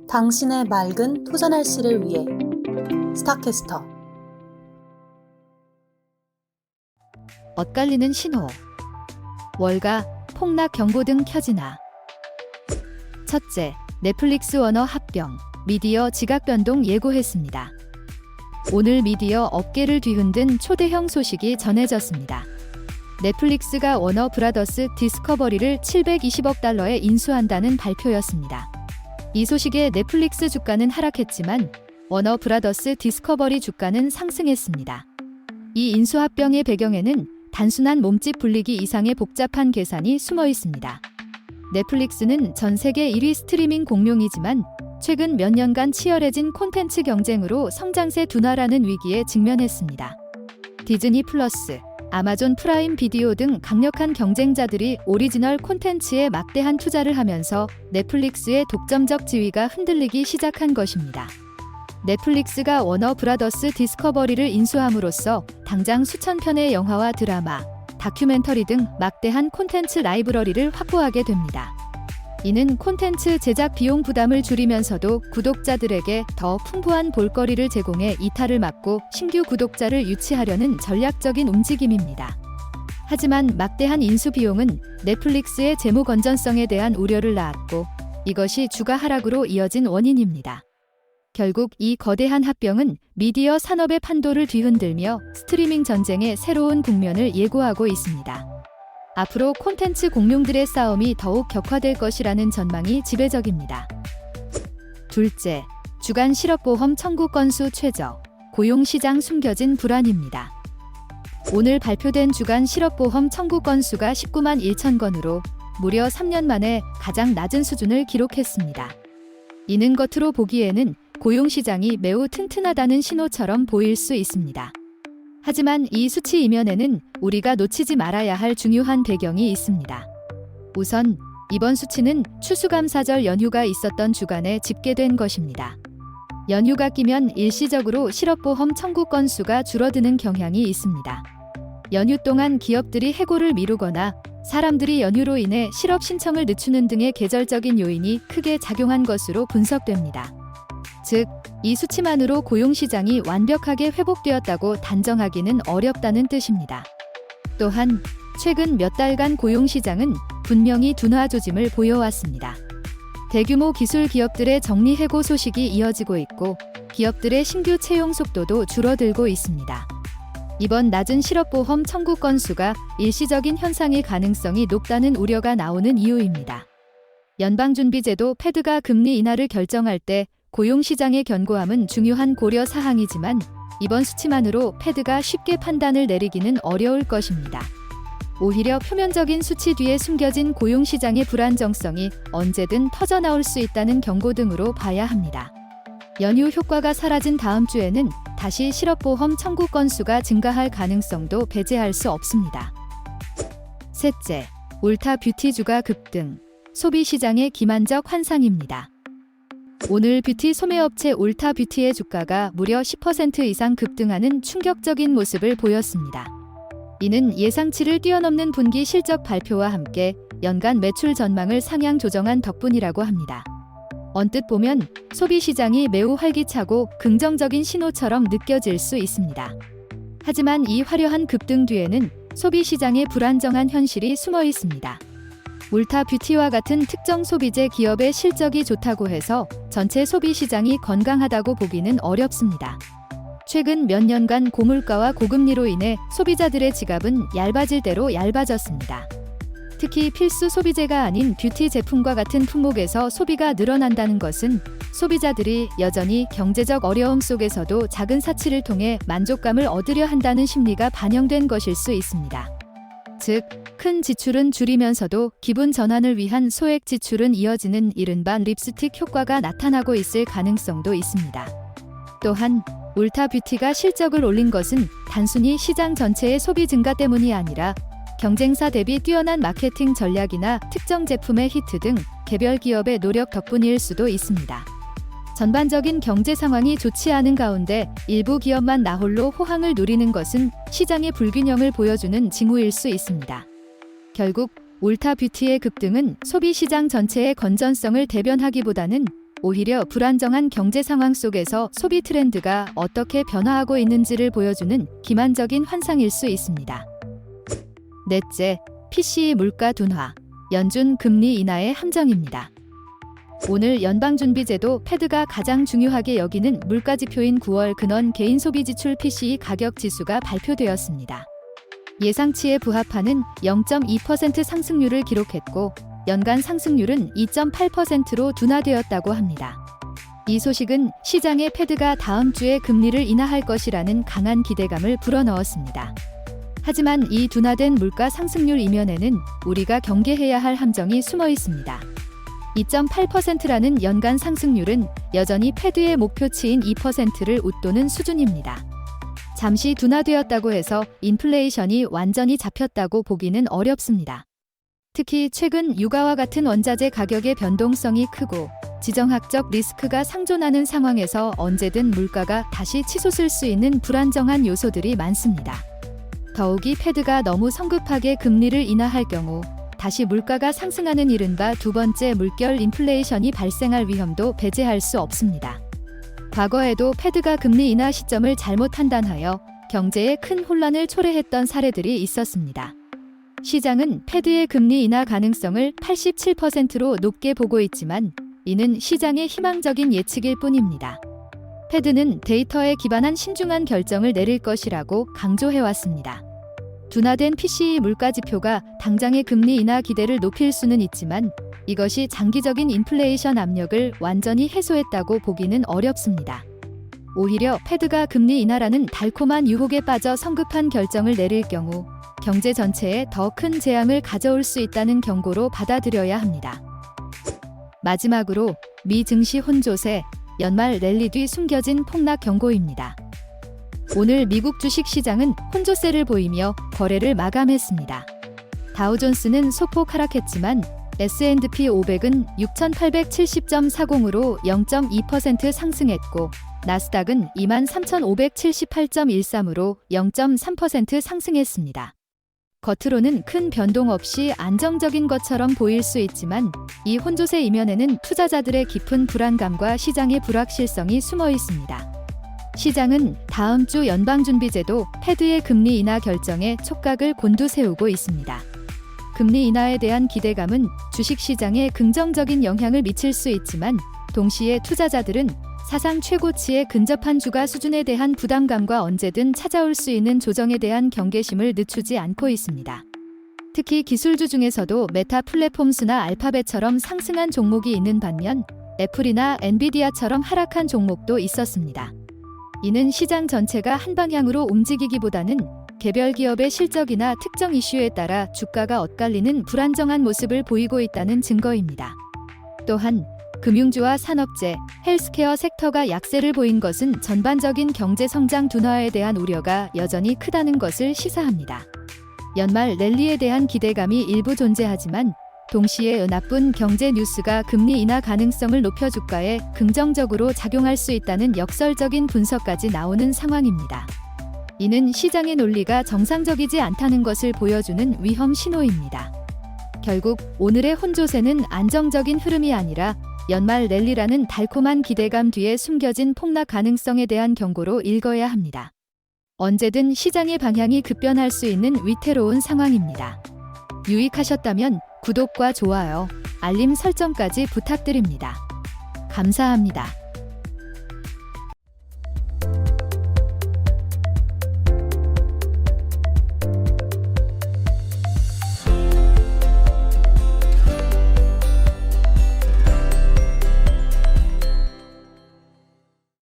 당신의 맑은 투자 날씨를 위해 스타캐스터. 엇갈리는 신호. 월가 폭락 경고등 켜지나. 첫째, 넷플릭스 워너 합병, 미디어 지각 변동 예고했습니다. 오늘 미디어 업계를 뒤흔든 초대형 소식이 전해졌습니다. 넷플릭스가 워너 브라더스 디스커버리를 720억 달러에 인수한다는 발표였습니다. 이 소식에 넷플릭스 주가는 하락했지만 워너 브라더스 디스커버리 주가는 상승했습니다. 이 인수합병의 배경에는 단순한 몸집 분리기 이상의 복잡한 계산이 숨어 있습니다. 넷플릭스는 전 세계 1위 스트리밍 공룡이지만 최근 몇 년간 치열해진 콘텐츠 경쟁으로 성장세 둔화라는 위기에 직면했습니다. 디즈니 플러스, 아마존 프라임 비디오 등 강력한 경쟁자들이 오리지널 콘텐츠에 막대한 투자를 하면서 넷플릭스의 독점적 지위가 흔들리기 시작한 것입니다. 넷플릭스가 워너 브라더스 디스커버리를 인수함으로써 당장 수천 편의 영화와 드라마, 다큐멘터리 등 막대한 콘텐츠 라이브러리를 확보하게 됩니다. 이는 콘텐츠 제작 비용 부담을 줄이면서도 구독자들에게 더 풍부한 볼거리를 제공해 이탈을 막고 신규 구독자를 유치하려는 전략적인 움직임입니다. 하지만 막대한 인수 비용은 넷플릭스의 재무 건전성에 대한 우려를 낳았고 이것이 주가 하락으로 이어진 원인입니다. 결국 이 거대한 합병은 미디어 산업의 판도를 뒤흔들며 스트리밍 전쟁의 새로운 국면을 예고하고 있습니다. 앞으로 콘텐츠 공룡들의 싸움이 더욱 격화될 것이라는 전망이 지배적입니다. 둘째, 주간 실업보험 청구 건수 최저, 고용시장 숨겨진 불안입니다. 오늘 발표된 주간 실업보험 청구 건수가 19만 1천 건으로 무려 3년 만에 가장 낮은 수준을 기록했습니다. 이는 겉으로 보기에는 고용시장이 매우 튼튼하다는 신호처럼 보일 수 있습니다. 하지만 이 수치 이면에는 우리가 놓치지 말아야 할 중요한 배경이 있습니다. 우선 이번 수치는 추수감사절 연휴가 있었던 주간에 집계된 것입니다. 연휴가 끼면 일시적으로 실업보험 청구 건수가 줄어드는 경향이 있습니다. 연휴 동안 기업들이 해고를 미루거나 사람들이 연휴로 인해 실업 신청을 늦추는 등의 계절적인 요인이 크게 작용한 것으로 분석됩니다. 즉, 이 수치만으로 고용시장이 완벽하게 회복되었다고 단정하기는 어렵다는 뜻입니다. 또한 최근 몇 달간 고용시장은 분명히 둔화 조짐을 보여왔습니다. 대규모 기술 기업들의 정리해고 소식이 이어지고 있고 기업들의 신규 채용 속도도 줄어들고 있습니다. 이번 낮은 실업보험 청구 건수가 일시적인 현상일 가능성이 높다는 우려가 나오는 이유입니다. 연방준비제도 패드가 금리 인하를 결정할 때 고용시장의 견고함은 중요한 고려 사항이지만 이번 수치만으로 패드가 쉽게 판단을 내리기는 어려울 것입니다. 오히려 표면적인 수치 뒤에 숨겨진 고용시장의 불안정성이 언제든 터져나올 수 있다는 경고 등으로 봐야 합니다. 연휴 효과가 사라진 다음 주에는 다시 실업보험 청구 건수가 증가할 가능성도 배제할 수 없습니다. 셋째, 울타 뷰티주가 급등, 소비시장의 기만적 환상입니다. 오늘 뷰티 소매업체 울타 뷰티의 주가가 무려 10% 이상 급등하는 충격적인 모습을 보였습니다. 이는 예상치를 뛰어넘는 분기 실적 발표와 함께 연간 매출 전망을 상향 조정한 덕분이라고 합니다. 언뜻 보면 소비시장이 매우 활기차고 긍정적인 신호처럼 느껴질 수 있습니다. 하지만 이 화려한 급등 뒤에는 소비시장의 불안정한 현실이 숨어 있습니다. 울타 뷰티와 같은 특정 소비재 기업의 실적이 좋다고 해서 전체 소비시장이 건강하다고 보기는 어렵습니다. 최근 몇 년간 고물가와 고금리로 인해 소비자들의 지갑은 얇아질 대로 얇아졌습니다. 특히 필수 소비재가 아닌 뷰티 제품과 같은 품목에서 소비가 늘어난다는 것은 소비자들이 여전히 경제적 어려움 속에서도 작은 사치를 통해 만족감을 얻으려 한다는 심리가 반영된 것일 수 있습니다. 즉, 큰 지출은 줄이면서도 기분 전환을 위한 소액 지출은 이어지는 이른바 립스틱 효과가 나타나고 있을 가능성도 있습니다. 또한 울타 뷰티가 실적을 올린 것은 단순히 시장 전체의 소비 증가 때문이 아니라 경쟁사 대비 뛰어난 마케팅 전략이나 특정 제품의 히트 등 개별 기업의 노력 덕분일 수도 있습니다. 전반적인 경제 상황이 좋지 않은 가운데 일부 기업만 나홀로 호황을 누리는 것은 시장의 불균형을 보여주는 징후일 수 있습니다. 결국 울타 뷰티의 급등은 소비 시장 전체의 건전성을 대변하기보다는 오히려 불안정한 경제 상황 속에서 소비 트렌드가 어떻게 변화하고 있는지를 보여주는 기만적인 환상일 수 있습니다. 넷째, PCE 물가 둔화, 연준 금리 인하의 함정입니다. 오늘 연방준비제도 패드가 가장 중요하게 여기는 물가지표인 9월 근원 개인소비지출 PCE 가격 지수가 발표되었습니다. 예상치에 부합하는 0.2% 상승률을 기록했고 연간 상승률은 2.8%로 둔화되었다고 합니다. 이 소식은 시장의 패드가 다음 주에 금리를 인하할 것이라는 강한 기대감을 불어넣었습니다. 하지만 이 둔화된 물가 상승률 이면에는 우리가 경계해야 할 함정이 숨어 있습니다. 2.8%라는 연간 상승률은 여전히 패드의 목표치인 2%를 웃도는 수준입니다. 잠시 둔화되었다고 해서 인플레이션이 완전히 잡혔다고 보기는 어렵습니다. 특히 최근 유가와 같은 원자재 가격의 변동성이 크고 지정학적 리스크가 상존하는 상황에서 언제든 물가가 다시 치솟을 수 있는 불안정한 요소들이 많습니다. 더욱이 패드가 너무 성급하게 금리를 인하할 경우 다시 물가가 상승하는 이른바 두 번째 물결 인플레이션이 발생할 위험도 배제할 수 없습니다. 과거에도 패드가 금리 인하 시점을 잘못 판단하여 경제에 큰 혼란을 초래했던 사례들이 있었습니다. 시장은 패드의 금리 인하 가능성을 87%로 높게 보고 있지만 이는 시장의 희망적인 예측일 뿐입니다. 패드는 데이터에 기반한 신중한 결정을 내릴 것이라고 강조해왔습니다. 둔화된 PCE 물가지표가 당장의 금리 인하 기대를 높일 수는 있지만 이것이 장기적인 인플레이션 압력을 완전히 해소했다고 보기는 어렵습니다. 오히려 패드가 금리 인하라는 달콤한 유혹에 빠져 성급한 결정을 내릴 경우 경제 전체에 더 큰 재앙을 가져올 수 있다는 경고로 받아들여야 합니다. 마지막으로 미 증시 혼조세, 연말 랠리 뒤 숨겨진 폭락 경고입니다. 오늘 미국 주식시장은 혼조세를 보이며 거래를 마감했습니다. 다우존스는 소폭 하락했지만 S&P 500은 6,870.40으로 0.2% 상승했고 나스닥은 23,578.13으로 0.3% 상승했습니다. 겉으로는 큰 변동 없이 안정적인 것처럼 보일 수 있지만 이 혼조세 이면에는 투자자들의 깊은 불안감과 시장의 불확실성이 숨어 있습니다. 시장은 다음 주 연방준비제도 패드의 금리 인하 결정에 촉각을 곤두세우고 있습니다. 금리 인하에 대한 기대감은 주식시장에 긍정적인 영향을 미칠 수 있지만 동시에 투자자들은 사상 최고치에 근접한 주가 수준에 대한 부담감과 언제든 찾아올 수 있는 조정에 대한 경계심을 늦추지 않고 있습니다. 특히 기술주 중에서도 메타 플랫폼스나 알파벳처럼 상승한 종목이 있는 반면 애플이나 엔비디아처럼 하락한 종목도 있었습니다. 이는 시장 전체가 한 방향으로 움직이기보다는 개별 기업의 실적이나 특정 이슈에 따라 주가가 엇갈리는 불안정한 모습을 보이고 있다는 증거입니다. 또한 금융주와 산업재, 헬스케어 섹터가 약세를 보인 것은 전반적인 경제 성장 둔화에 대한 우려가 여전히 크다는 것을 시사합니다. 연말 랠리에 대한 기대감이 일부 존재하지만 동시에 나쁜 경제 뉴스가 금리 인하 가능성을 높여 주가에 긍정적으로 작용할 수 있다는 역설적인 분석까지 나오는 상황입니다. 이는 시장의 논리가 정상적이지 않다는 것을 보여주는 위험 신호입니다. 결국 오늘의 혼조세는 안정적인 흐름이 아니라 연말 랠리라는 달콤한 기대감 뒤에 숨겨진 폭락 가능성에 대한 경고로 읽어야 합니다. 언제든 시장의 방향이 급변할 수 있는 위태로운 상황입니다. 유익하셨다면 구독과 좋아요, 알림 설정까지 부탁드립니다. 감사합니다.